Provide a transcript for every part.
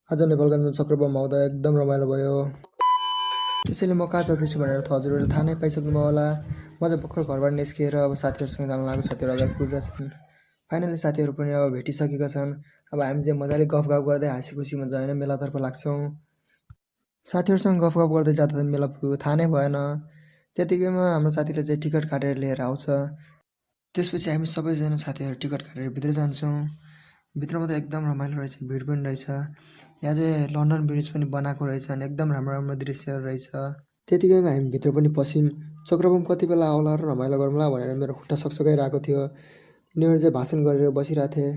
आज नेपालगञ्जमा चक्रबम आउँदा एकदम रमाइलो भयो। त्यसैले म कहाँ जाँदैछु भनेर त हजुरहरूले थाहा नै पाइसक्नुभयो होला। म चाहिँ भर्खर घरबाट निस्किएर अब साथीहरूसँग जान लागेको, साथीहरू अगाडि कुरिरहेछन्। फाइनली साथीहरू पनि अब भेटिसकेका छन्। अब हामी चाहिँ मजाले गफगाफ गर्दै हाँसी खुसी मजा होइन मेलातर्फ लाग्छौँ। साथीहरूसँग गफगाफ गर्दै जाँदा त मेला पुग्यो थाहा नै भएन। त्यतिकैमा हाम्रो साथीले चाहिँ टिकट काटेर लिएर आउँछ। त्यसपछि हामी सबैजना साथीहरू टिकट काटेर भित्र जान्छौँ। भित्रमा त एकदम रमाइलो रहेछ, भिड पनि रहेछ। यहाँ चाहिँ लन्डन ब्रिज पनि बनाएको रहेछ अनि एकदम राम्रो राम्रो दृश्यहरू रहेछ। त्यतिकैमा हामी भित्र पनि पस्यौँ। चक्रबम कति बेला आउला र रमाइलो गरौँला भनेर मेरो खुट्टा सकसकाइरहेको थियो। यिनीहरू चाहिँ भाषण गरेर बसिरहेको थिए।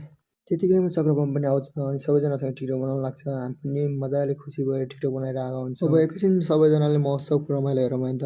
त्यतिकैमा चक्रबम पनि आउँछ अनि सबैजनासँग टिकटक बनाउन लाग्छ। हामी पनि मजाले खुसी भएर टिकटक बनाएर आएको हुन्छौँ। अब एकैछिन सबैजनाले महोत्सवको रमाइलो हेरौँ है त।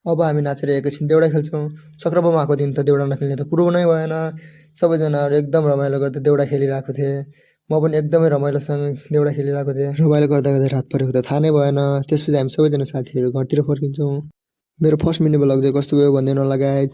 अब हामी नाचेर एकैछिन देउडा खेल्छौँ। चक्रबम आएको दिन त देउडा नखेल्ने त कुरो नै भएन। सबैजनाहरू एकदम रमाइलो गर्दै देउडा खेलिरहेको थिए। म पनि एकदमै रमाइलोसँग देउडा खेलिरहेको थिएँ। रमाइलो गर्दा गर्दै रात परेको त थाहा नै भएन। त्यसपछि हामी सबैजना साथीहरू घरतिर फर्किन्छौँ। मेरो फर्स्ट मिनी भ्लग चाहिँ कस्तो भयो भनिदिनु होला गाइज।